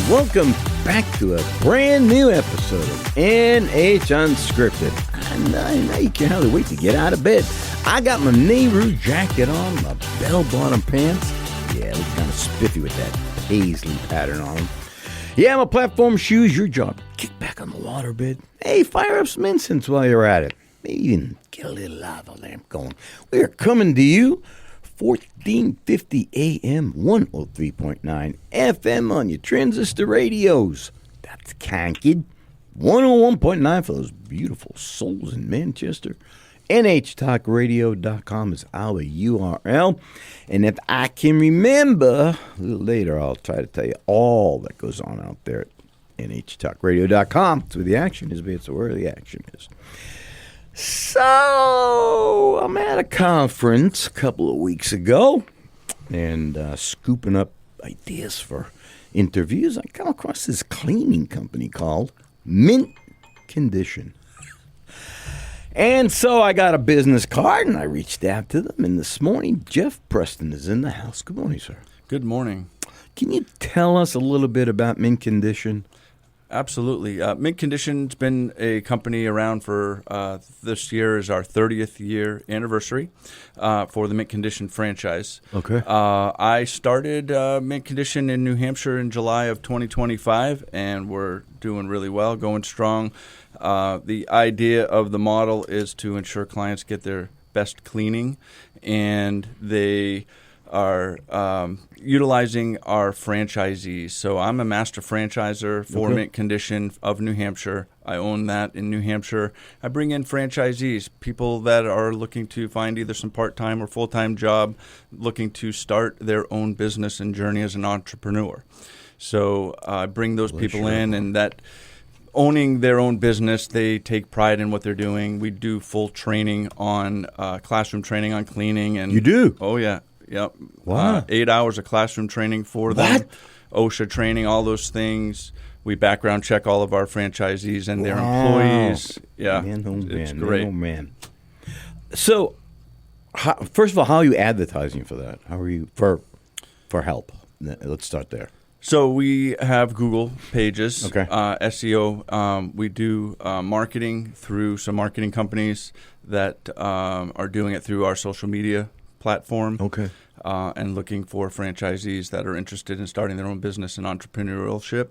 welcome back to a brand new episode of NH Unscripted. Now you can hardly wait to get out of bed. I got my Nehru jacket on, my bell-bottom pants. Yeah, look kind of spiffy with that paisley pattern on them. Yeah, my platform shoes, your job. Kick back on the water bed. Hey, fire up some incense while you're at it. Maybe even get a little lava lamp going. We are coming to you 1450 AM, 103.9 FM on your transistor radios. That's Kankid. 101.9 for those beautiful souls in Manchester. NHTalkRadio.com is our URL. And if I can remember, a little later I'll try to tell you all that goes on out there at NHTalkRadio.com. It's where the action is, but it's where the action is. So, I'm at a conference a couple of weeks ago and scooping up ideas for interviews. I come across this cleaning company called Mint Condition. And so I got a business card and I reached out to them. And this morning, Jeff Preston is in the house. Good morning, sir. Good morning. Can you tell us a little bit about Mint Condition? Absolutely. Mint Condition's been a company around for this year is our 30th year anniversary for the Mint Condition franchise. Okay. I started Mint Condition in New Hampshire in July of 2025, and we're doing really well, going strong. The idea of the model is to ensure clients get their best cleaning, and they are utilizing our franchisees. So I'm a master franchisor for Mint Condition of New Hampshire. I own that in New Hampshire. I bring in franchisees, people that are looking to find either some part-time or full-time job, looking to start their own business and journey as an entrepreneur. So I bring those people in, and that owning their own business, they take pride in what they're doing. We do full training on classroom training on cleaning. And you do? Oh, yeah. Yep. Wow. 8 hours of classroom training for them. What? OSHA training, all those things. We background check all of our franchisees and their employees. Yeah. Man, oh, man. It's great. Oh, man. So, first of all, how are you advertising for that? How are you for help? Let's start there. So we have Google pages, Okay. SEO. We do marketing through some marketing companies that are doing it through our social media platform. Okay. And looking for franchisees that are interested in starting their own business and entrepreneurship.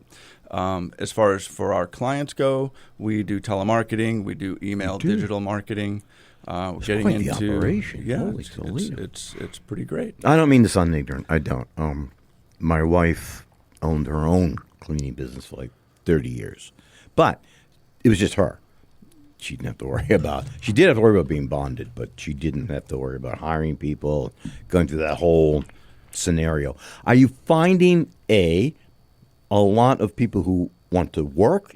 As far as for our clients go, we do telemarketing, we do email, digital marketing. It's getting quite into the operation. Yeah, Holy Toledo. it's pretty great. I don't mean to sound ignorant. I don't. My wife owned her own cleaning business for like 30 years, but it was just her. She didn't have to worry about. She did have to worry about being bonded, but she didn't have to worry about hiring people, going through that whole scenario. Are you finding a lot of people who want to work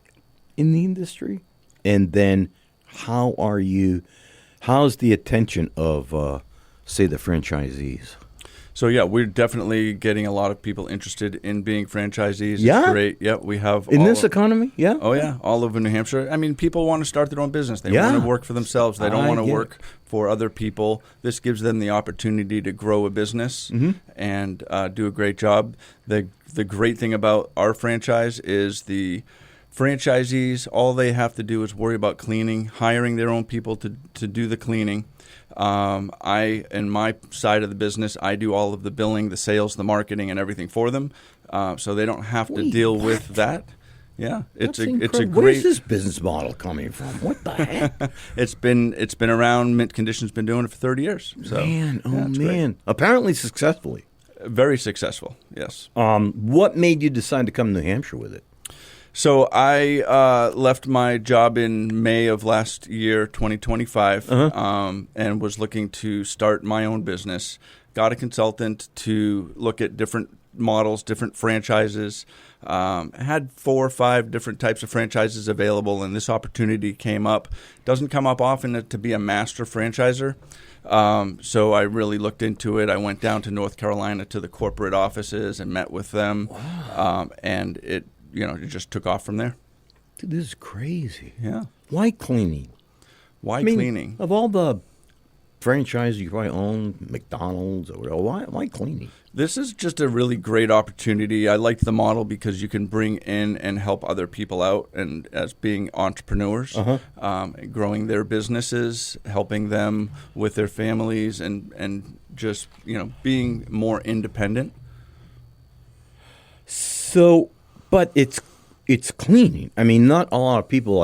in the industry, and then how's the attention of say the franchisees? So, yeah, we're definitely getting a lot of people interested in being franchisees. Yeah? It's great. Yeah, we have In this economy? Yeah? Oh, yeah, all over New Hampshire. I mean, people want to start their own business. They Yeah. want to work for themselves. They don't I want to get work for other people. This gives them the opportunity to grow a business and do a great job. The great thing about our franchise is the franchisees, all they have to do is worry about cleaning, hiring their own people to do the cleaning. In my side of the business, I do all of the billing, the sales, the marketing, and everything for them, so they don't have to deal with that. Yeah, it's a great. Where is this business model coming from? What the heck? It's been around. Mint Condition's been doing it for 30 years. So, Man, it's man! Apparently successfully. great. Very successful. Yes. What made you decide to come to New Hampshire with it? So I left my job in May of last year, 2025, and was looking to start my own business. Got a consultant to look at different models, different franchises. Had 4 or 5 different types of franchises available, and this opportunity came up. Doesn't come up often to be a master franchisor. So I really looked into it. I went down to North Carolina to the corporate offices and met with them. Wow. And it just took off from there. Dude, this is crazy. Yeah. Why cleaning? Why cleaning? Of all the franchise you probably own, McDonald's or whatever. Why cleaning? This is just a really great opportunity. I like the model because you can bring in and help other people out, and as being entrepreneurs, growing their businesses, helping them with their families, and just being more independent. So, but it's cleaning. I mean, not a lot of people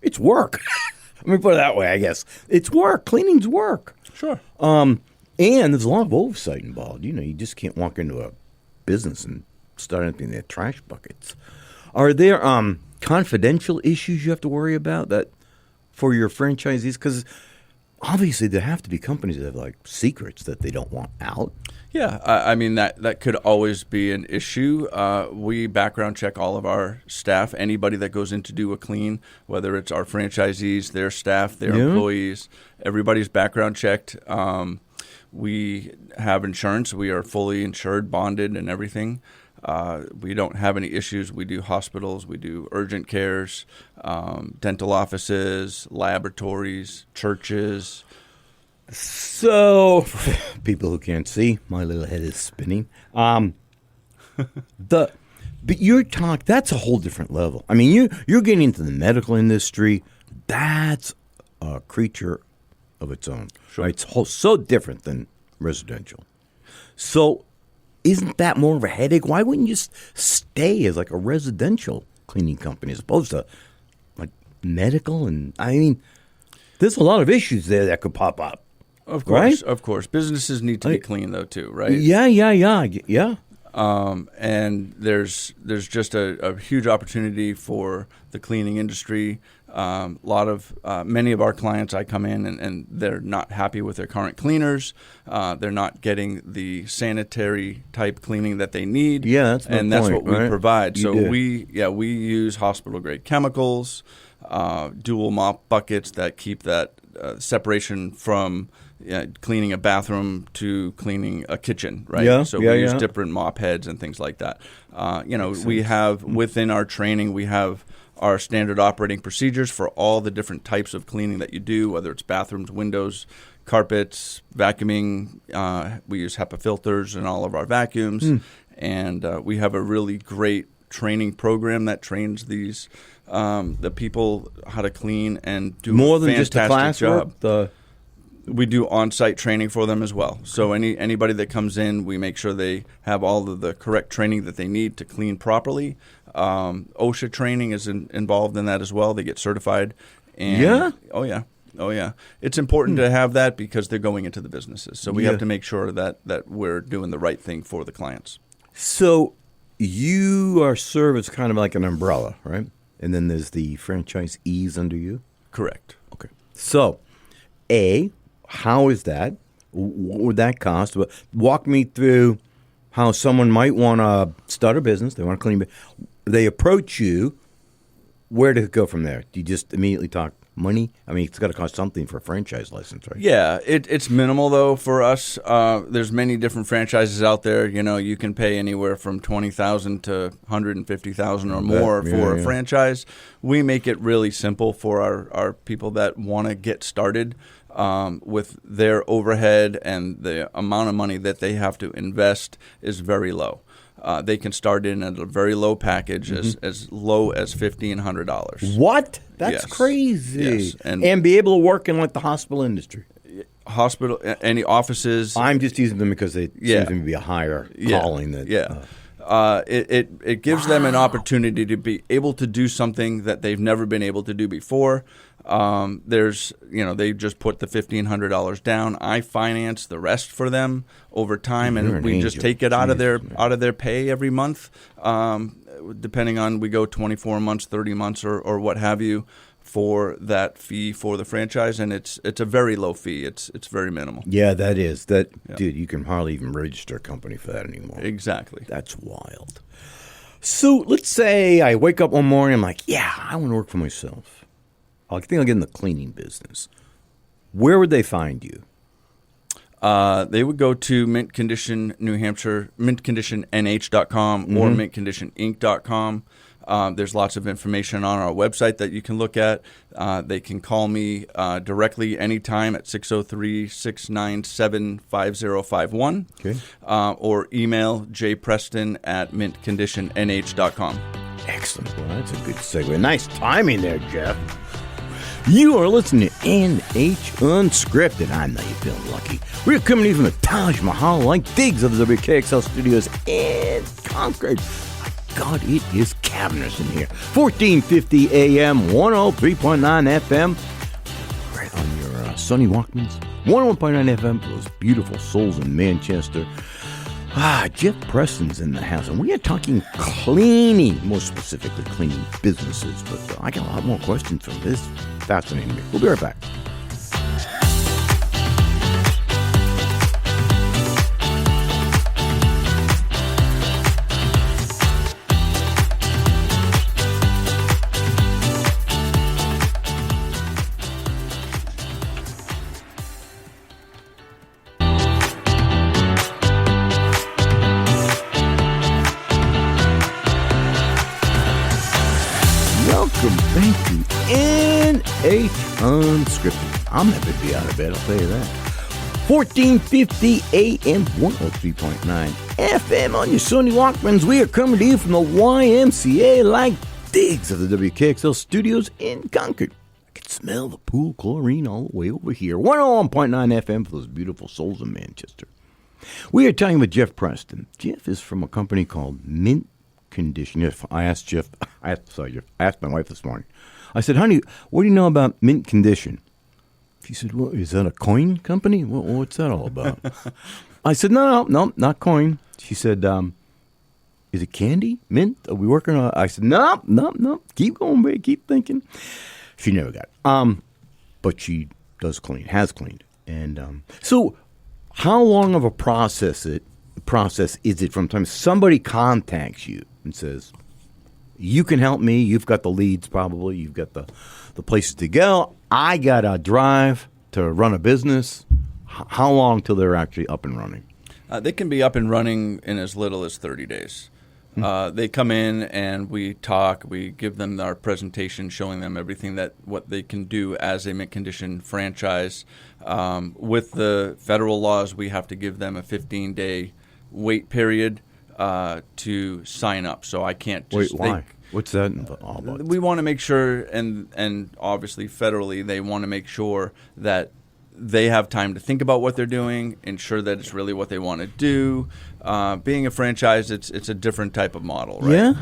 it's work. Let me put it that way. I guess it's work. Cleaning's work. Sure. And there's a lot of oversight involved. You just can't walk into a business and start emptying their trash buckets. Are there confidential issues you have to worry about that for your franchisees? Because obviously there have to be companies that have secrets that they don't want out. Yeah, I mean that could always be an issue. We background check all of our staff. Anybody that goes in to do a clean, whether it's our franchisees, their staff, their employees, everybody's background checked. We have insurance. We are fully insured, bonded, and everything. We don't have any issues. We do hospitals. We do urgent cares, dental offices, laboratories, churches. So, for people who can't see, my little head is spinning. But that's a whole different level. I mean, you're getting into the medical industry. That's a creature of its own. Sure. Right? It's so different than residential. So, isn't that more of a headache? Why wouldn't you just stay as a residential cleaning company as opposed to medical? And I mean, there's a lot of issues there that could pop up. Of course, right? Of course. Businesses need to be clean though too, right? Yeah. And there's just a huge opportunity for the cleaning industry. Many of our clients, I come in and they're not happy with their current cleaners. They're not getting the sanitary type cleaning that they need. Yeah, that's my and that's point, what we right? provide. You So do. we use hospital grade chemicals, dual mop buckets that keep that separation from cleaning a bathroom to cleaning a kitchen, right? Yeah, so yeah, we use yeah. different mop heads and things like that. We have within our training, we have our standard operating procedures for all the different types of cleaning that you do, whether it's bathrooms, windows, carpets, vacuuming. We use HEPA filters in all of our vacuums. And we have a really great training program that trains the people how to clean and do More a than just a fantastic classwork. job. We do on-site training for them as well. So anybody that comes in, we make sure they have all of the correct training that they need to clean properly. OSHA training is involved in that as well. They get certified. And, Yeah? Oh, yeah. It's important to have that because they're going into the businesses. So we have to make sure that we're doing the right thing for the clients. So you are served as kind of like an umbrella, right? And then there's the franchisees under you? Correct. Okay. So, how is that? What would that cost? Walk me through how someone might want to start a business. They want to clean. They approach you. Where to go from there? Do you just immediately talk money? I mean, it's got to cost something for a franchise license, right? Yeah, it's minimal though for us. There's many different franchises out there. You can pay anywhere from $20,000 to $150,000 or more for a franchise. We make it really simple for our people that want to get started with their overhead, and the amount of money that they have to invest is very low. They can start in at a very low package, as low as $1,500. What? That's Yes. crazy. Yes. And be able to work in the hospital industry. Hospital, any offices. I'm just using them because they seem to be a higher calling. It gives them an opportunity to be able to do something that they've never been able to do before. They just put the $1,500 down. I finance the rest for them over time, and we just take it out of their pay every month, depending on, we go 24 months, 30 months, or what have you, for that fee for the franchise, and it's a very low fee. It's very minimal. Yeah, that is. Dude, you can hardly even register a company for that anymore. Exactly. That's wild. So let's say I wake up one morning, I'm like, I want to work for myself. I think I'll get in the cleaning business. Where would they find you? They would go to Mint Condition New Hampshire, mintconditionnh.com or mintconditioninc.com. There's lots of information on our website that you can look at. They can call me directly anytime at 603-697-5051. Okay. Or email jpreston@mintconditionnh.com. Excellent. Well, that's a good segue. Nice timing there, Jeff. You are listening to NH Unscripted. I know you're feeling lucky. We're coming to you from the Taj Mahal like digs of the WKXL studios in Concord. My God, it is cavernous in here. 1450 AM, 103.9 FM. Right on your Sony Walkmans. 101.9 FM for those beautiful souls in Manchester. Jeff Preston's in the house, and we are talking cleaning, more specifically cleaning businesses. But I got a lot more questions from this. Fascinating me. We'll be right back. Welcome back to NH Unscripted. I'm happy to be out of bed, I'll tell you that. 1450 AM, 103.9 FM on your Sony Walkmans. We are coming to you from the YMCA like digs of the WKXL studios in Concord. I can smell the pool chlorine all the way over here. 101.9 FM for those beautiful souls in Manchester. We are talking with Jeff Preston. Jeff is from a company called Mint Condition. I asked my wife this morning. I said, honey, what do you know about Mint Condition? She said, well, is that a coin company? What's that all about? I said, no, not coin. She said, is it candy? Mint? Are we working on it? I said, no. Keep going, babe. Keep thinking. She never got it. But she does clean, has cleaned. And so how long of a process is it from time somebody contacts you and says, you can help me, you've got the leads probably, you've got the places to go, I got to drive to run a business. How long till they're actually up and running? They can be up and running in as little as 30 days. They come in and we talk, we give them our presentation showing them everything what they can do as a mint condition franchise. With the federal laws, we have to give them a 15-day wait period to sign up. So I can't just... Wait, why? What's that all about? We want to make sure, and obviously federally, they want to make sure that they have time to think about what they're doing, ensure that it's really what they want to do. Being a franchise, it's a different type of model, right? Yeah.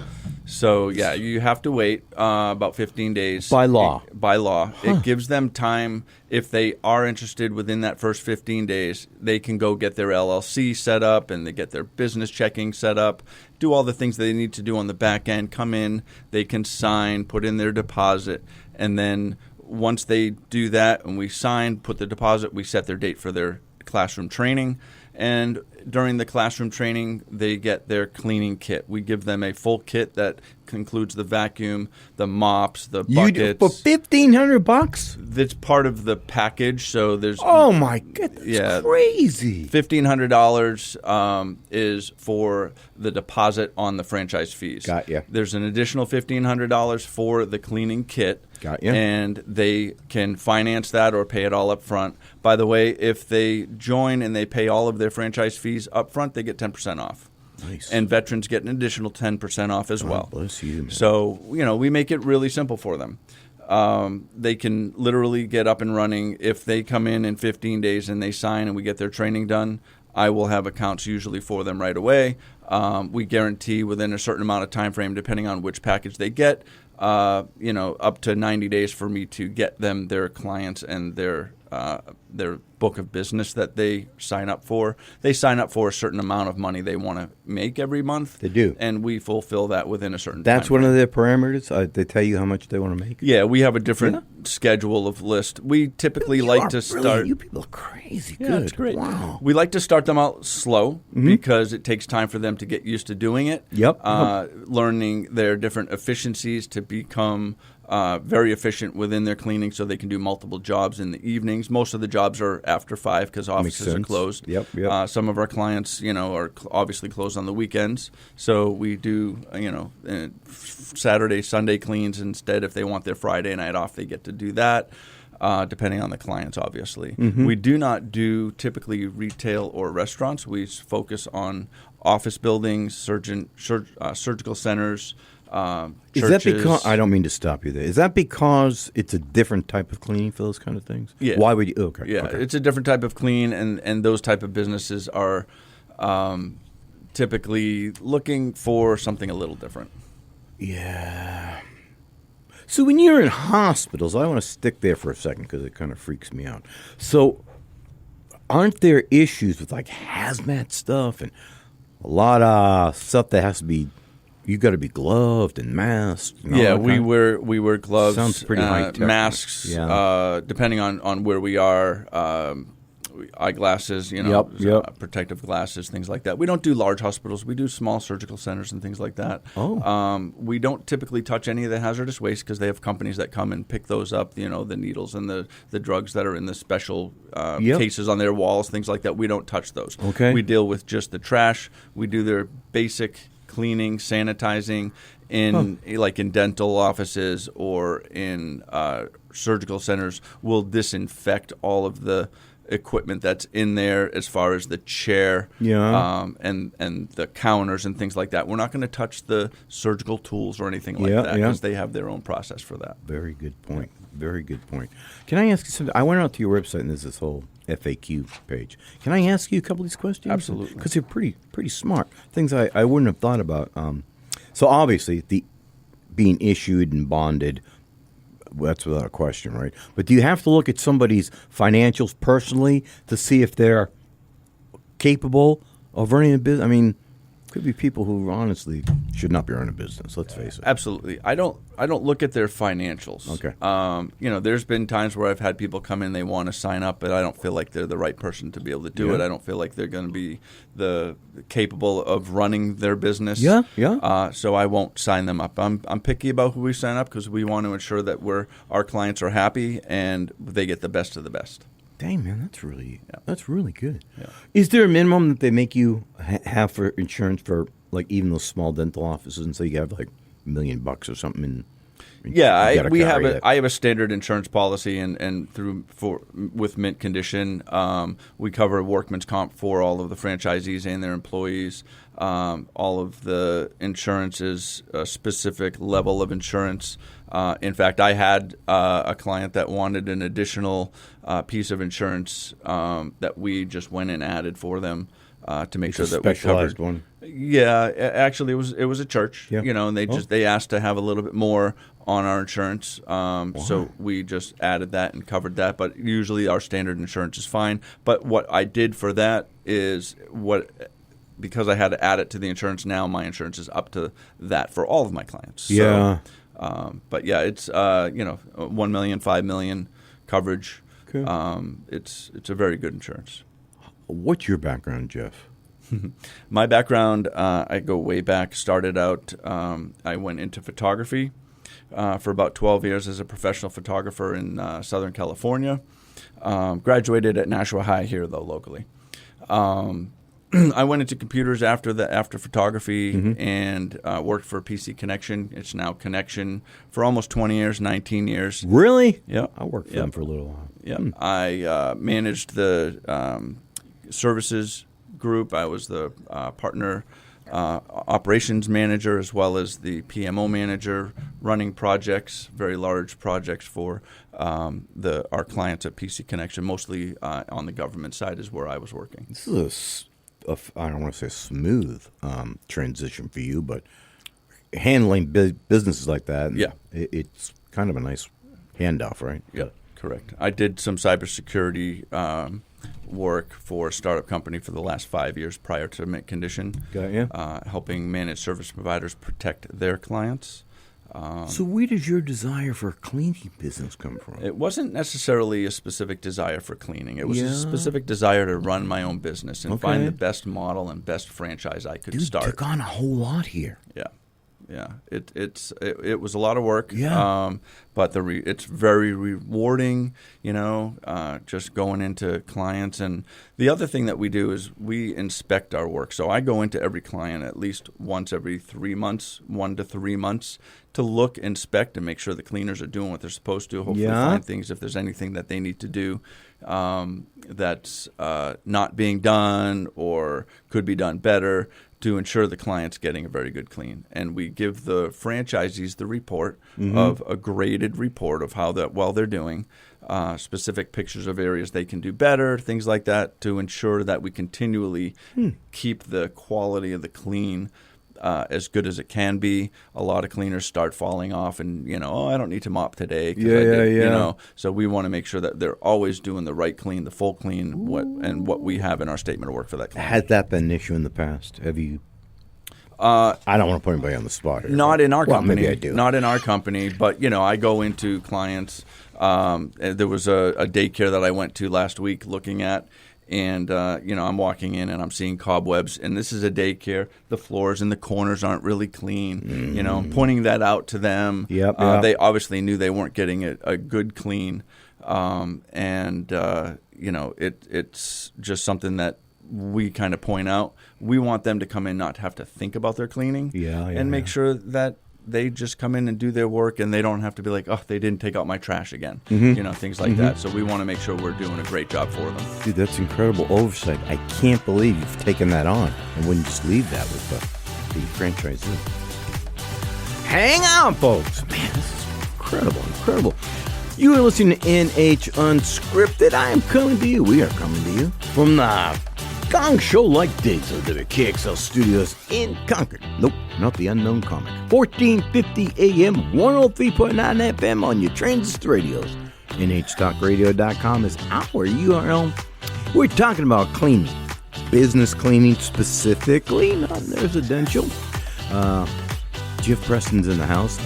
So, yeah, you have to wait about 15 days. By law. By law. Huh. It gives them time. If they are interested within that first 15 days, they can go get their LLC set up and they get their business checking set up, do all the things they need to do on the back end, come in, they can sign, put in their deposit, and then once they do that and we sign, put the deposit, we set their date for their classroom training. And during the classroom training, they get their cleaning kit. We give them a full kit that includes the vacuum, the mops, the buckets. For $1,500? That's part of the package. So there's oh my goodness, that's crazy. $1,500 is for the deposit on the franchise fees. Got ya. There's an additional $1,500 for the cleaning kit. Got ya. And they can finance that or pay it all up front. By the way, if they join and they pay all of their franchise fees up front, they get 10% off. Nice. And veterans get an additional 10% off as well. Bless you, man. So, we make it really simple for them. They can literally get up and running. If they come in 15 days and they sign and we get their training done, I will have accounts usually for them right away. We guarantee within a certain amount of time frame, depending on which package they get, up to 90 days for me to get them their clients and their book of business that they sign up for. They sign up for a certain amount of money they want to make every month. They do. And we fulfill that within a certain That's time one frame. of their parameters? They tell you how much they want to make? Yeah, we have a different schedule of list. We typically like to start... You people are crazy Yeah, good. it's great. Wow. We like to start them out slow because it takes time for them to get used to doing it. Yep. Learning their different efficiencies to become very efficient within their cleaning so they can do multiple jobs in the evenings. Most of the jobs jobs are after 5 because offices are sense. closed. Yep, yep. Some of our clients, are obviously closed on the weekends. So we do, Saturday, Sunday cleans instead. If they want their Friday night off, they get to do that. Depending on the clients, obviously. Mm-hmm. We do not do typically retail or restaurants. We focus on office buildings, surgical centers, Is churches. that because, I don't mean to stop you there, is that because it's a different type of cleaning for those kind of things? Yeah. Why would you? Okay. Yeah, okay. it's a different type of clean, and those type of businesses are typically looking for something a little different. Yeah. So when you're in hospitals, I want to stick there for a second because it kind of freaks me out. So aren't there issues with like hazmat stuff and a lot of stuff that has to be, you got to be gloved and masked? And all Yeah, that we kind wear gloves, Sounds pretty high-tech. masks, Yeah. depending on where we are. Eyeglasses, Yep. protective glasses, things like that. We don't do large hospitals. We do small surgical centers and things like that. Oh. We don't typically touch any of the hazardous waste because they have companies that come and pick those up, the needles and the drugs that are in the special Yep. cases on their walls, things like that. We don't touch those. Okay. We deal with just the trash. We do their basic cleaning, sanitizing in dental offices or in surgical centers. We'll disinfect all of the equipment that's in there as far as the chair and the counters and things like that. We're not going to touch the surgical tools or anything like that because they have their own process for that. Very good point. Very good point. Can I ask you something? I went out to your website and there's this whole FAQ page. Can I ask you a couple of these questions? Absolutely. Because they're pretty smart. Things I wouldn't have thought about. So obviously, the being issued and bonded, that's without a question, right? But do you have to look at somebody's financials personally to see if they're capable of running a business? I mean, could be people who honestly should not be running a business. Let's face it. Absolutely. I don't look at their financials. Okay. There's been times where I've had people come in, they want to sign up, but I don't feel like they're the right person to be able to do it. I don't feel like they're going to be the capable of running their business. So I won't sign them up. I'm picky about who we sign up because we want to ensure that our clients are happy and they get the best of the best. Dang, man, that's really good. Yeah. Is there a minimum that they make you have for insurance for like even those small dental offices, and so you have like $1 million or something? I have a standard insurance policy, and with mint condition, we cover workman's comp for all of the franchisees and their employees. All of the insurance is a specific level of insurance. In fact, I had a client that wanted an additional piece of insurance that we just went and added for them to make sure that we covered. Specialized one. Yeah, actually, it was a church, and they asked to have a little bit more on our insurance, so we just added that and covered that. But usually, our standard insurance is fine. But what I did for that is because I had to add it to the insurance. Now my insurance is up to that for all of my clients. Yeah. But yeah, it's $1 million, $5 million coverage. Okay. It's a very good insurance. What's your background, Jeff? My background, I go way back. Started out, I went into photography for about 12 years as a professional photographer in Southern California. Graduated at Nashua High here, though, locally. I went into computers after photography and worked for PC Connection. It's now Connection for almost 20 years, 19 years. Really? Yeah. I worked for them for a little while. Yeah. I managed the services group. I was the partner operations manager as well as the PMO manager, running projects, very large projects for our clients at PC Connection, mostly on the government side is where I was working. This is I don't want to say smooth transition for you, but handling businesses like that, it's kind of a nice handoff, right? Yeah, correct. I did some cybersecurity work for a startup company for the last 5 years prior to mint condition, helping managed service providers protect their clients. So where does your desire for a cleaning business come from? It wasn't necessarily a specific desire for cleaning. It was a specific desire to run my own business and find the best model and best franchise I could start. You took on a whole lot here. Yeah. It was a lot of work. Yeah. But it's very rewarding, just going into clients. And the other thing that we do is we inspect our work. So I go into every client at least once every 3 months, 1 to 3 months, to look, inspect, and make sure the cleaners are doing what they're supposed to. Hopefully find things if there's anything that they need to do that's not being done or could be done better, to ensure the client's getting a very good clean. And we give the franchisees the report of a graded report of how they're doing, specific pictures of areas they can do better, things like that, to ensure that we continually keep the quality of the clean as good as it can be. A lot of cleaners start falling off and, I don't need to mop today. So we want to make sure that they're always doing the right clean, the full clean, what we have in our statement of work for that client. Has that been an issue in the past? Have you? I don't want to put anybody on the spot here. Not in our company. Maybe I do. Not in our company, but, I go into clients. There was a daycare that I went to last week looking at, and, I'm walking in and I'm seeing cobwebs, and this is a daycare. The floors and the corners aren't really clean, pointing that out to them. Yep. They obviously knew they weren't getting a good clean. It's just something that we kind of point out. We want them to come in, not have to think about their cleaning, and make sure that they just come in and do their work, and they don't have to be like, oh, they didn't take out my trash again, things like that. So we want to make sure we're doing a great job for them. Dude, that's incredible oversight. I can't believe you've taken that on and wouldn't just leave that with the franchisee. Hang on, folks. Man, this is incredible. You are listening to NH Unscripted. I am coming to you. We are coming to you from the Gong Show-like days of the KXL Studios in Concord. Nope, not the unknown comic. 1450 AM, 103.9 FM on your transistor radios. NHTalkRadio.com is our URL. We're talking about cleaning. Business cleaning specifically, not residential. Jeff Preston's in the house.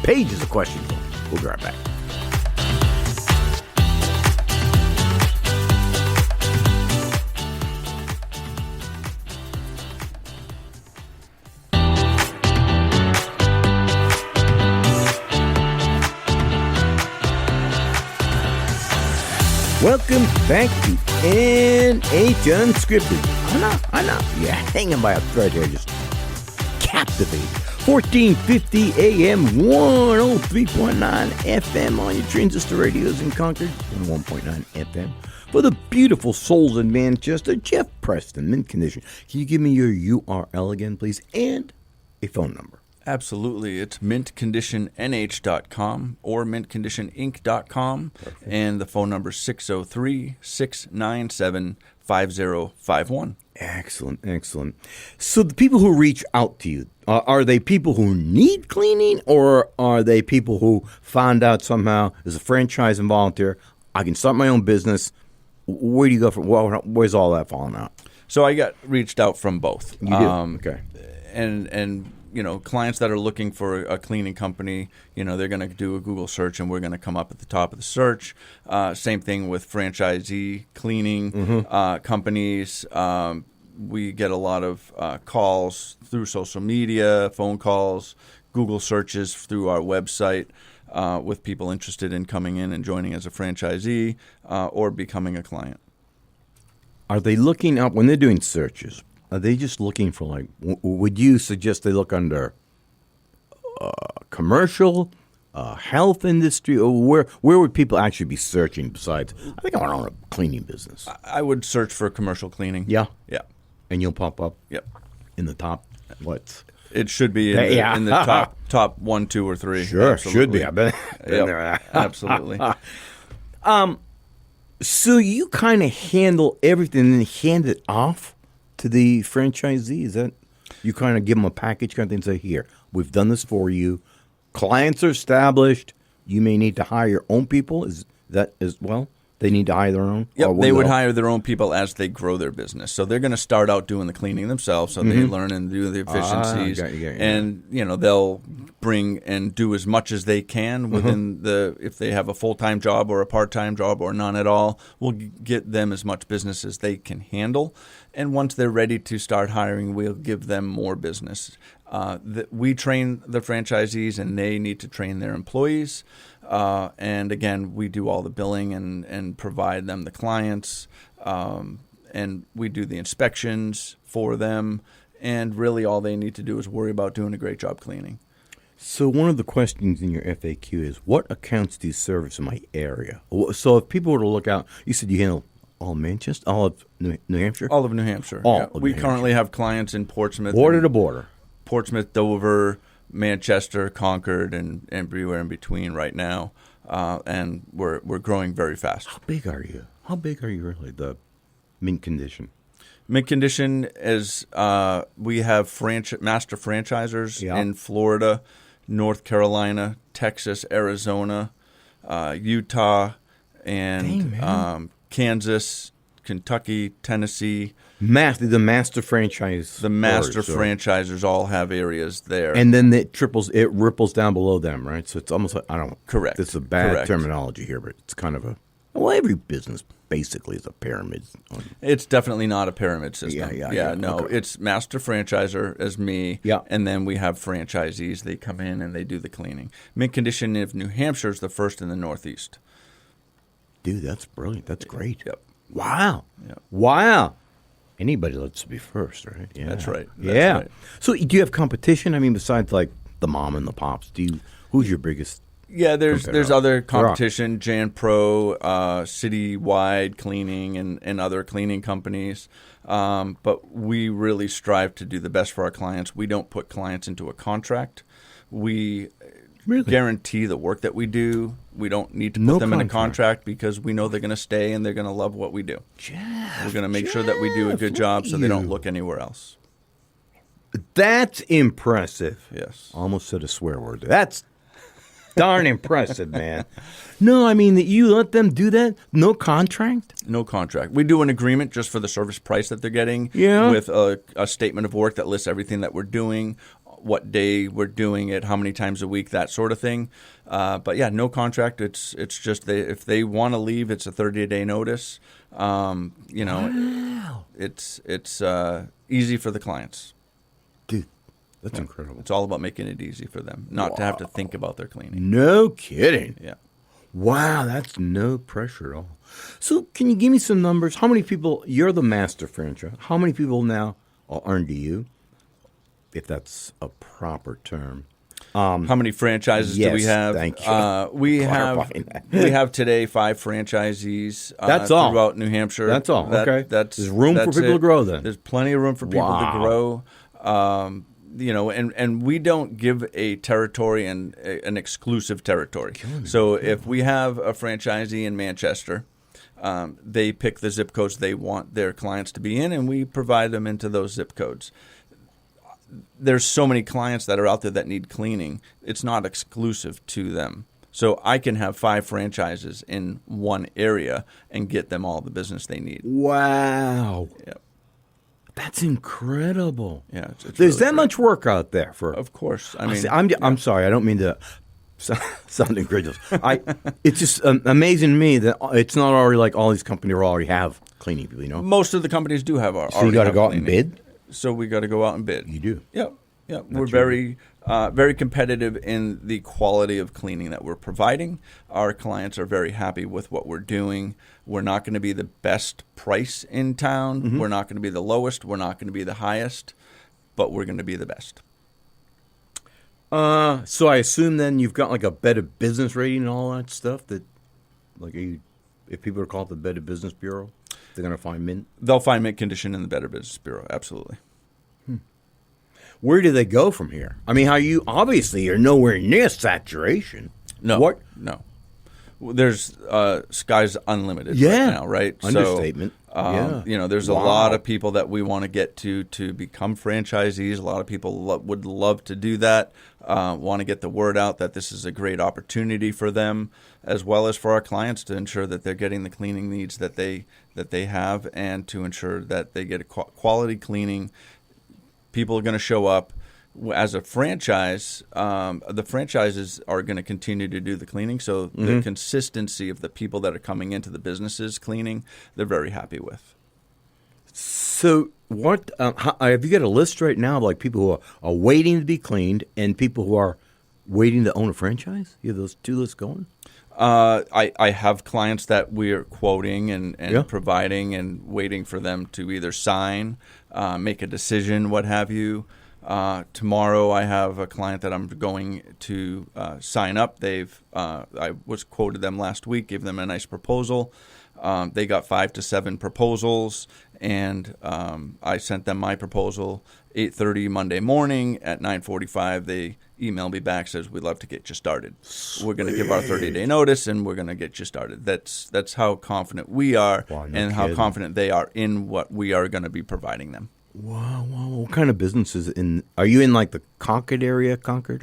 Paige is a question. We'll be right back. Welcome back to NH Unscripted. I know. You're hanging by a thread here, just captivated. 1450 AM, 103.9 FM on your transistor radios in Concord, 101.9 FM. For the beautiful souls in Manchester, Jeff Preston, mint condition. Can you give me your URL again, please, and a phone number? Absolutely. It's mintconditionnh.com or mintconditioninc.com. Perfect. And the phone number is 603-697-5051. Excellent. So the people who reach out to you, are they people who need cleaning, or are they people who found out somehow as a franchise and volunteer, I can start my own business? Where do you go from? Where's all that falling out? So I got reached out from both. You did? Okay. And clients that are looking for a cleaning company, they're going to do a Google search, and we're going to come up at the top of the search. Same thing with franchisee cleaning companies. We get a lot of calls through social media, phone calls, Google searches through our website with people interested in coming in and joining as a franchisee or becoming a client. Are they looking up, when they're doing searches, are they just looking for, would you suggest they look under commercial, health industry, or where would people actually be searching besides, I think I want to own a cleaning business? I would search for commercial cleaning. Yeah? Yeah. And you'll pop up? Yep. In the top, what? It should be in the top 1, 2, or 3. Sure, Absolutely. should be. I've been there. Absolutely. So you kind of handle everything and hand it off to the franchisee? Is that you kind of give them a package kind of thing and say, here, we've done this for you. Clients are established. You may need to hire your own people. Is that as well? They need to hire their own? Yep, they would hire their own people as they grow their business. So they're going to start out doing the cleaning themselves, so they learn and do the efficiencies. Got you. And, they'll bring and do as much as they can within if they have a full-time job or a part-time job or none at all, we'll get them as much business as they can handle. And once they're ready to start hiring, we'll give them more business. We train the franchisees, and they need to train their employees. And again, we do all the billing and provide them the clients, and we do the inspections for them. And really, all they need to do is worry about doing a great job cleaning. So one of the questions in your FAQ is, what accounts do you service in my area? So if people were to look out, you said you handle all of Manchester, all of New Hampshire? All of New Hampshire. All yeah. of New We Hampshire. currently have clients in Portsmouth. Border to border. Portsmouth, Dover, Manchester, Concord, and everywhere in between right now. And we're growing very fast. How big are you? How big are you really, the mint condition? Mint condition is we have master franchisors Yeah. in Florida, North Carolina, Texas, Arizona, Utah, and Kansas, Kentucky, Tennessee. The master franchise. The master franchisors all have areas there. And then it ripples down below them, right? So it's almost like, I don't know. Correct. This is a bad Correct. terminology here, but it's kind of every business basically is a pyramid. It's definitely not a pyramid system. Yeah. No, Okay. it's master franchisor as me, Yeah. and then we have franchisees. They come in and they do the cleaning. Mint condition of New Hampshire is the first in the Northeast. Dude, that's brilliant. That's great. Yep. Wow. Yep. Wow. Anybody lets to be first, right? Yeah. That's right. That's yeah. right. So do you have competition? I mean, besides like the mom and the pops, who's your biggest? Yeah, there's competitor? other competition, Jan Pro, Citywide Cleaning, and other cleaning companies. But we really strive to do the best for our clients. We don't put clients into a contract. We guarantee the work that we do. We don't need to put them in a contract because we know they're going to stay and they're going to love what we do. We're going to make sure that we do a good job so they don't look anywhere else. That's impressive. Yes. Almost said a swear word. That's darn impressive, man. No, I mean that you let them do that? No contract? No contract. We do an agreement just for the service price that they're getting with a statement of work that lists everything that we're doing, what day we're doing it, how many times a week, that sort of thing. But yeah, no contract. It's just if they want to leave, it's a 30-day notice. Wow. It's easy for the clients. Dude, that's incredible. It's all about making it easy for them, not to have to think about their cleaning. No kidding. Yeah. Wow, that's no pressure at all. So can you give me some numbers? How many people, you're the master franchise, how many people now are under you, if that's a proper term? How many franchises do we have? Thank you. We have today 5 franchisees. That's all throughout New Hampshire. That's all. Okay. There's room for people to grow then. There's plenty of room for people to grow. And we don't give a territory and an exclusive territory. So if we have a franchisee in Manchester, they pick the zip codes they want their clients to be in, and we provide them into those zip codes. There's so many clients that are out there that need cleaning. It's not exclusive to them. So I can have 5 franchises in one area and get them all the business they need. Wow. Yep. That's incredible. Yeah, it's There's really that great. much work out there for. Of course. I mean, I'm sorry. I don't mean to sound incredulous. It's just amazing to me that it's not already like all these companies already have cleaning people. You know, most of the companies do have our. so you got to go out and bid. So we got to go out and bid. You do. Yep. We're very competitive in the quality of cleaning that we're providing. Our clients are very happy with what we're doing. We're not going to be the best price in town. Mm-hmm. We're not going to be the lowest. We're not going to be the highest, but we're going to be the best. So I assume then you've got like a Better Business rating and all that stuff. That, like, if people are called the Better Business Bureau, they're going to find mint. They'll find mint condition in the Better Business Bureau. Absolutely. Where do they go from here? I mean, you're nowhere near saturation. No. What? No. There's sky's unlimited right now, right? Understatement. There's a lot of people that we want to get to become franchisees. A lot of people would love to do that. Want to get the word out that this is a great opportunity for them, as well as for our clients to ensure that they're getting the cleaning needs that they have, and to ensure that they get a quality cleaning. People are going to show up. As a franchise, the franchises are going to continue to do the cleaning. So the consistency of the people that are coming into the businesses cleaning, they're very happy with. So what have you got a list right now of like people who are waiting to be cleaned and people who are waiting to own a franchise? You have those two lists going? I have clients that we're quoting and Yeah. providing and waiting for them to either sign, make a decision, what have you. Tomorrow I have a client that I'm going to sign up. I was quoted them last week, gave them a nice proposal. They got 5 to 7 proposals, and I sent them my proposal 8:30 Monday morning. At 9:45, they emailed me back, says, we'd love to get you started. We're going to give our 30-day notice, and we're going to get you started. That's how confident we are, and how confident they are in what we are going to be providing them. Wow. What kind of businesses are you in, like the Concord area,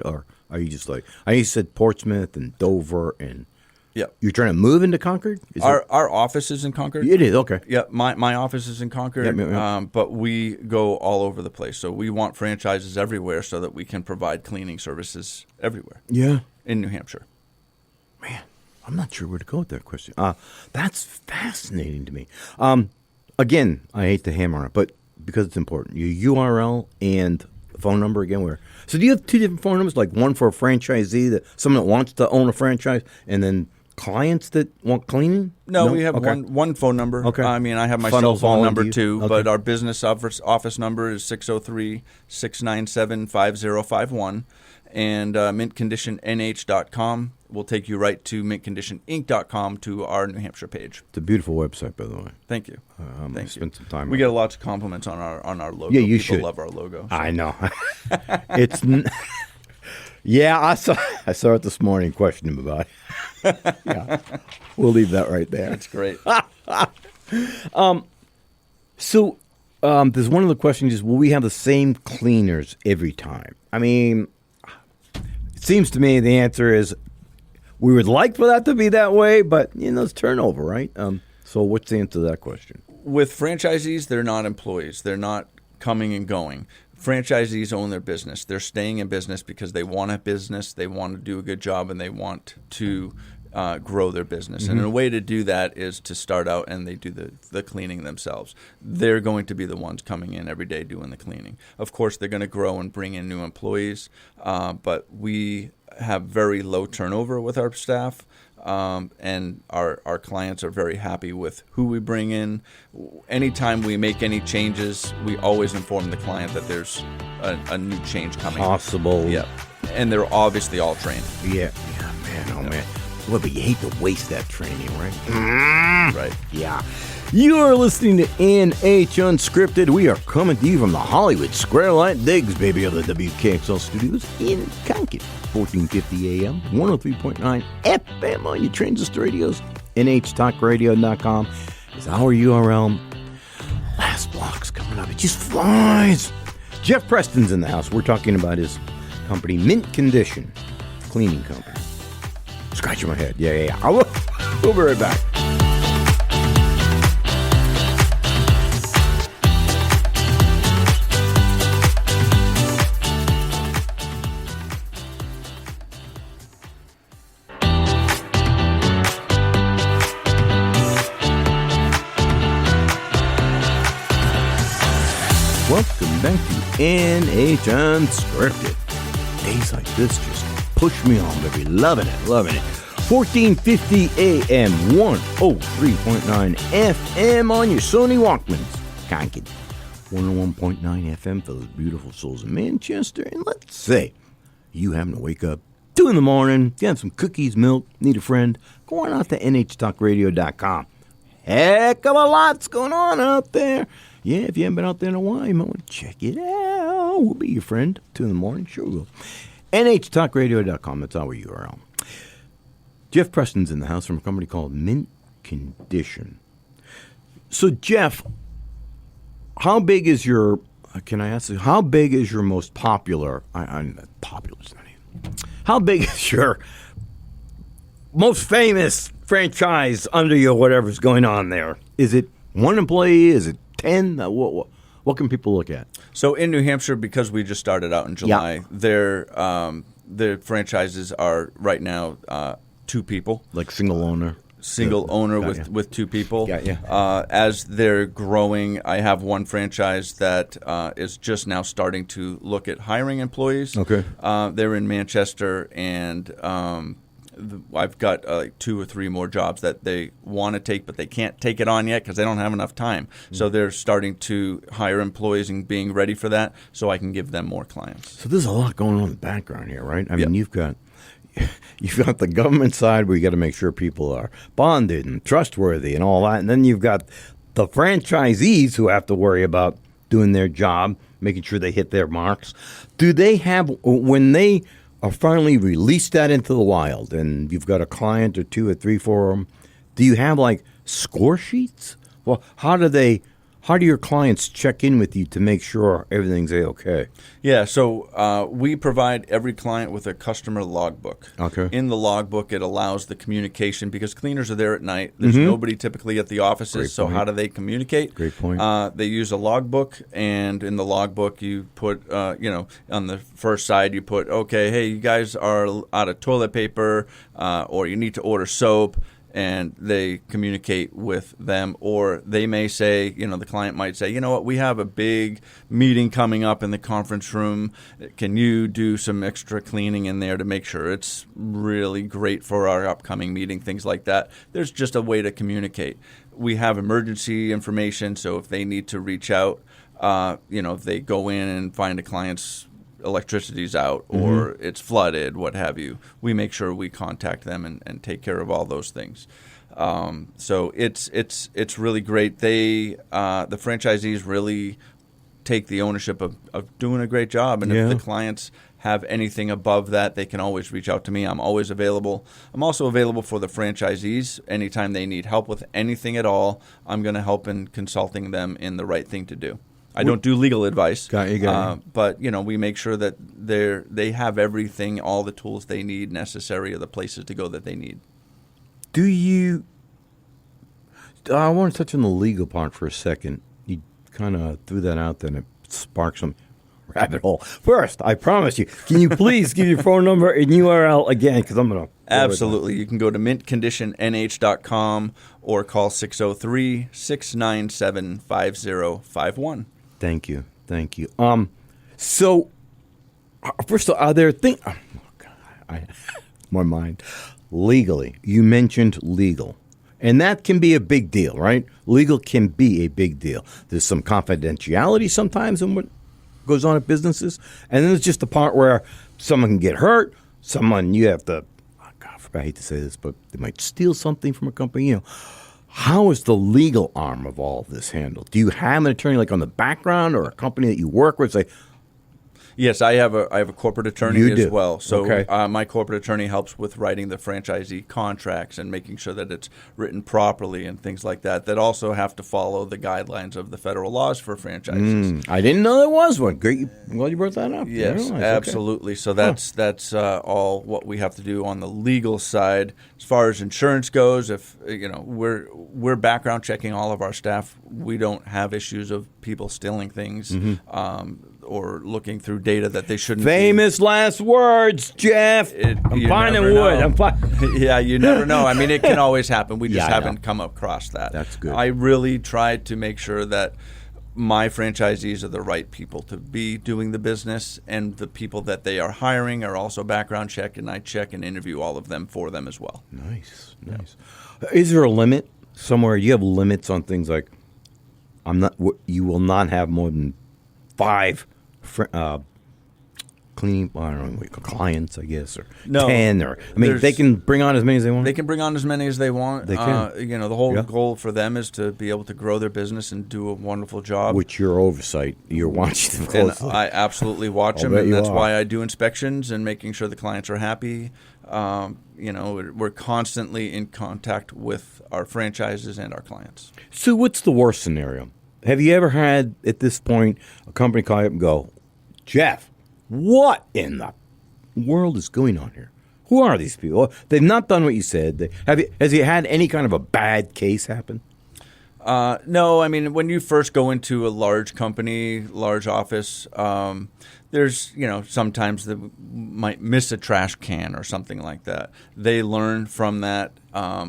or are you just like, I said Portsmouth and Dover, and Yeah. you're trying to move into Concord? Our office is in Concord. It is, okay. Yeah, my office is in Concord, Yep. but we go all over the place. So we want franchises everywhere so that we can provide cleaning services everywhere Yeah. in New Hampshire. Man, I'm not sure where to go with that question. That's fascinating to me. Again, I hate to hammer on it, but because it's important, your URL and phone number again. So do you have two different phone numbers, like one for a franchisee, someone that wants to own a franchise, and then clients that want cleaning? No, we have Okay. one phone number. Okay. I mean, I have my Funnels cell phone all number into you. too, Okay. but our business office number is 603-697-5051. And mintconditionnh.com will take you right to mintconditioninc.com to our New Hampshire page. It's a beautiful website, by the way. Thank you. I spent some time. We get lots of compliments on our logo. Yeah, you People should. love our logo. I know. Yeah, I saw it this morning. Questioned him about it. Yeah, we'll leave that right there. That's great. So, there's one of the questions is, will we have the same cleaners every time? I mean, it seems to me the answer is we would like for that to be that way, but it's turnover, right? So what's the answer to that question? With franchisees, they're not employees. They're not coming and going. Franchisees own their business. They're staying in business because they want a business, they want to do a good job, and they want to grow their business. And a way to do that is to start out and they do the cleaning themselves. They're going to be the ones coming in every day doing the cleaning. Of course, they're going to grow and bring in new employees, but we have very low turnover with our staff. And our clients are very happy with who we bring in. Anytime we make any changes, we always inform the client that there's a new change coming. Possible. Yeah. And they're obviously all trained. Yeah, man, oh man. Well, but you hate to waste that training, right? Right. Yeah. You are listening to NH Unscripted. We are coming to you from the Hollywood Squarelight Digs, baby, of the WKXL studios in Concord. 1450 AM, 103.9 FM on your transistor radios. NHTalkRadio.com is our URL. Last block's coming up. It just flies. Jeff Preston's in the house. We're talking about his company, Mint Condition Cleaning Company. Scratching my head. Yeah. We'll be right back. Welcome back to NH Unscripted. Days like this just push me on, baby. Loving it. 1450 AM, 103.9 FM on your Sony Walkmans. Concord. 101.9 FM for those beautiful souls in Manchester. And let's say you happen to wake up 2 in the morning, you have some cookies, milk, need a friend, go on out to NHTalkRadio.com. Heck of a lot's going on out there. Yeah, if you haven't been out there in a while, you might want to check it out. We'll be your friend. 2 in the morning, sure will. NHTalkRadio.com, that's our URL. Jeff Preston's in the house from a company called Mint Condition. So, Jeff, how big is your, can I ask you, how big is your most popular, popular is not even, how big is your most famous franchise under you, whatever's going on there? Is it one employee? Is it 10? What can people look at? So in New Hampshire, because we just started out in July, their franchises are right now 2 people. Like single owner? single owner Got ya. with two people. Got ya. As they're growing, I have one franchise that is just now starting to look at hiring employees. Okay. They're in Manchester, and I've got 2 or 3 more jobs that they want to take, but they can't take it on yet because they don't have enough time. So they're starting to hire employees and being ready for that, so I can give them more clients. So there's a lot going on in the background here, right? I mean, you've got the government side where you got to make sure people are bonded and trustworthy and all that, and then you've got the franchisees who have to worry about doing their job, making sure they hit their marks. Do they have, when they are finally released that into the wild and you've got a client or 2 or 3 for them, do you have like score sheets? Well, how do your clients check in with you to make sure everything's A-okay? Yeah, so we provide every client with a customer logbook. Okay. In the logbook, it allows the communication because cleaners are there at night. There's nobody typically at the offices, Great so point. how do they communicate? Great point. They use a logbook, and in the logbook, you put, on the first side, you put, okay, hey, you guys are out of toilet paper, or you need to order soap. And they communicate with them, or they may say, the client might say, you know what, we have a big meeting coming up in the conference room. Can you do some extra cleaning in there to make sure it's really great for our upcoming meeting, things like that. There's just a way to communicate. We have emergency information, so if they need to reach out, if they go in and find a client's electricity's out or it's flooded, what have you, we make sure we contact them and take care of all those things. So it's really great. They the franchisees really take the ownership of doing a great job, and if the clients have anything above that, they can always reach out to me. I'm always available. I'm also available for the franchisees anytime they need help with anything at all. I'm going to help in consulting them in the right thing to do. I don't do legal advice, Got you. but we make sure that they have everything, all the tools they need necessary, or the places to go that they need. Do you? I want to touch on the legal part for a second. You kind of threw that out there, and it sparked some rabbit hole. First, I promise you, can you please give your phone number and URL again? Because I'm going to. Absolutely. You can go to mintconditionnh.com or call 603-697-5051. Thank you. So, first of all, are there things? Oh, God, my mind. Legally, you mentioned legal. And that can be a big deal, right? Legal can be a big deal. There's some confidentiality sometimes in what goes on at businesses. And then there's just the part where someone can get hurt. You have to, oh God, I hate to say this, but they might steal something from a company. How is the legal arm of all of this handled? Do you have an attorney like on the background or a company that you work with say, Yes, I have a corporate attorney You as do. well. So Okay. My corporate attorney helps with writing the franchisee contracts and making sure that it's written properly and things like that. That also have to follow the guidelines of the federal laws for franchises. I didn't know there was one. Great. Well, you brought that up. Yes, I realized. Okay. absolutely. So that's all what we have to do on the legal side. As far as insurance goes, if we're background checking all of our staff, we don't have issues of people stealing things or looking through data that they shouldn't. Famous last words, Jeff. I'm finding wood. Yeah, you never know. I mean, it can always happen. We just Yeah, I know. haven't come across that. That's good. I really tried to make sure that my franchisees are the right people to be doing the business, and the people that they are hiring are also background checked, and I check and interview all of them for them as well. Nice. Is there a limit somewhere? You have limits on things like you will not have more than 5 cleaning, I don't know what you call clients, I guess, or No, 10, or they can bring on as many as they want. They can bring on as many as they want. They can. The whole goal for them is to be able to grow their business and do a wonderful job. Which your oversight, you're watching them And closely. I absolutely watch them, bet and you that's are. why I do inspections and making sure the clients are happy. We're constantly in contact with our franchises and our clients. So what's the worst scenario? Have you ever had, at this point, a company call you up and go, Jeff, what in the world is going on here? Who are these people? They've not done what you said. Has you had any kind of a bad case happen? No, I mean, when you first go into a large company, large office, there's, sometimes they might miss a trash can or something like that. They learn from that.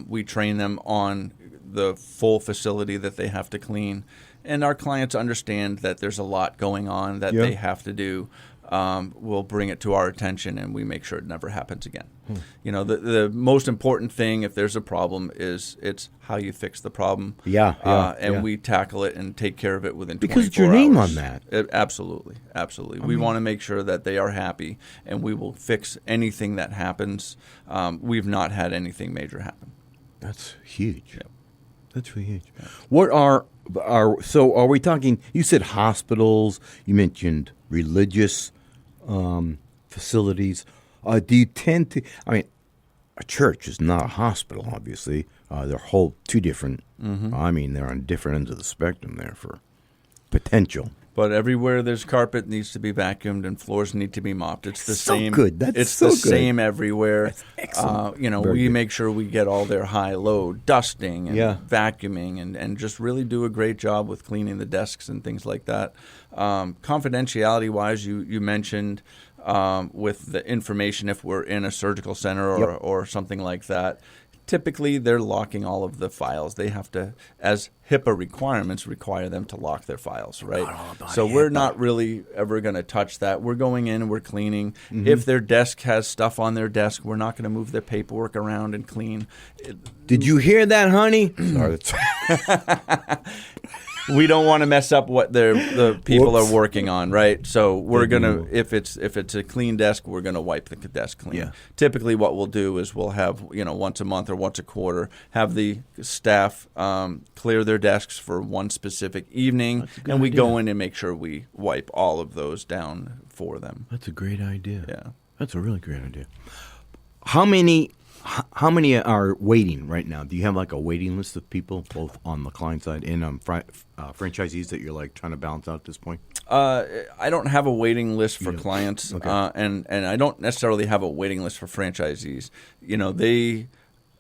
We train them on the full facility that they have to clean. And our clients understand that there's a lot going on that they have to do. We'll bring it to our attention, and we make sure it never happens again. You know, the most important thing, if there's a problem, is it's how you fix the problem. And we tackle it and take care of it within 24 hours. Because it's your name on that. Absolutely. We want to make sure that they are happy, and we will fix anything that happens. We've not had anything major happen. That's huge. Yep. That's really huge. Yeah. What are we talking, you said hospitals, you mentioned religious facilities. Do you tend to, I mean, a church is not a hospital, obviously. They're two different, I mean, they're on different ends of the spectrum there for potential. But everywhere there's carpet needs to be vacuumed and floors need to be mopped. It's the same. Good. That's so good. Same everywhere. That's excellent. We make sure we get all their high-low dusting and vacuuming and just really do a great job with cleaning the desks and things like that. Confidentiality-wise, you mentioned with the information if we're in a surgical center or something like that. Typically, they're locking all of the files. They have to, as HIPAA requirements require them to lock their files, right? So we're not really ever going to touch that. We're going in and we're cleaning. If their desk has stuff on their desk, we're not going to move their paperwork around and clean. Did you hear that, honey? Sorry. We don't want to mess up what the people are working on, right? So we're gonna, if it's a clean desk, we're gonna wipe the desk clean. Yeah. Typically, what we'll do is we'll have once a month or once a quarter have the staff clear their desks for one specific evening, and we go in and make sure we wipe all of those down for them. That's a great idea. Yeah, that's a really great idea. How many are waiting right now? Do you have like a waiting list of people, both on the client side and franchisees that you're like trying to balance out at this point? I don't have a waiting list for clients, and I don't necessarily have a waiting list for franchisees. They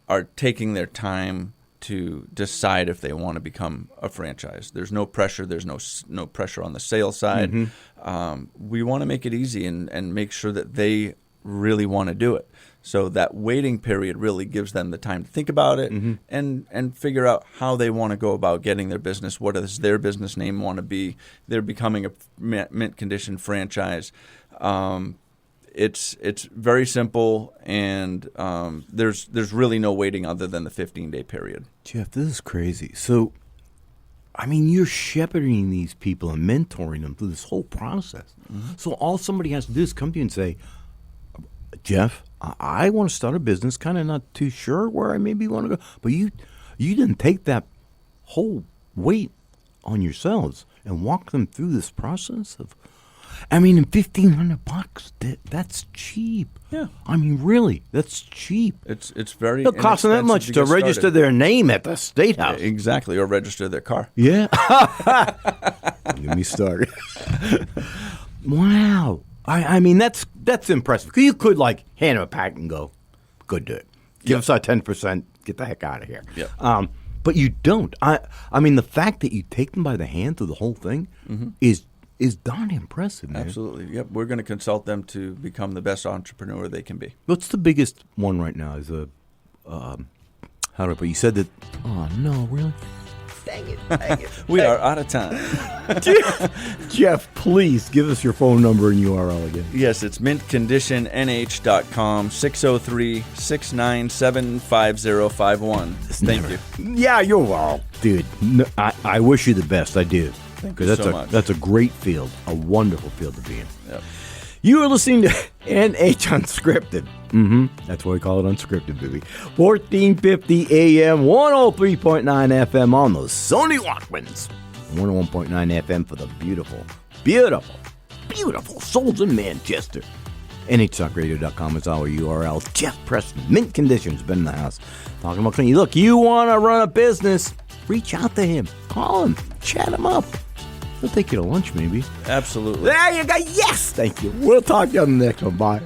are taking their time to decide if they want to become a franchise. There's no pressure. There's no pressure on the sales side. We want to make it easy and make sure that they really want to do it. So that waiting period really gives them the time to think about it and figure out how they want to go about getting their business. What does their business name want to be? They're becoming a mint condition franchise. It's very simple, and there's really no waiting other than the 15-day period. Jeff, this is crazy. So, I mean, you're shepherding these people and mentoring them through this whole process. So all somebody has to do is come to you and say, Jeff, I want to start a business, kind of not too sure where I maybe want to go. But you didn't take that whole weight on yourselves and walk them through this process of, I mean, $1,500, that's cheap. Yeah. I mean, really, that's cheap. It's very It'll cost them that much to register their name at the State House. Yeah, exactly, or register their car. Yeah. Get me started. Wow. I mean, that's impressive. You could, hand them a pack and go, go do it. Give us our 10%, get the heck out of here. Yep. But you don't. I mean, the fact that you take them by the hand through the whole thing is darn impressive, man. Absolutely. Yep. We're going to consult them to become the best entrepreneur they can be. What's the biggest one right now? Is how do I put it? You said that, oh, no, really? Dang it. We are out of time. Jeff, please give us your phone number and URL again. Yes, it's mintconditionnh.com, 603-697-5051. Thank you. Yeah, you're well. Dude, no, I wish you the best. I do. Thank you so much. That's a great field, a wonderful field to be in. Yep. You are listening to NH Unscripted. That's why we call it Unscripted, baby. 1450 AM, 103.9 FM on the Sony Walkmans. 101.9 FM for the beautiful, beautiful, beautiful souls in Manchester. NHTalkRadio.com is our URL. Jeff Preston, mint conditions, been in the house. Talking about cleaning. Look, you want to run a business, reach out to him. Call him. Chat him up. He'll take you to lunch, maybe. Absolutely. There you go. Yes. Thank you. We'll talk to you on the next one. Bye.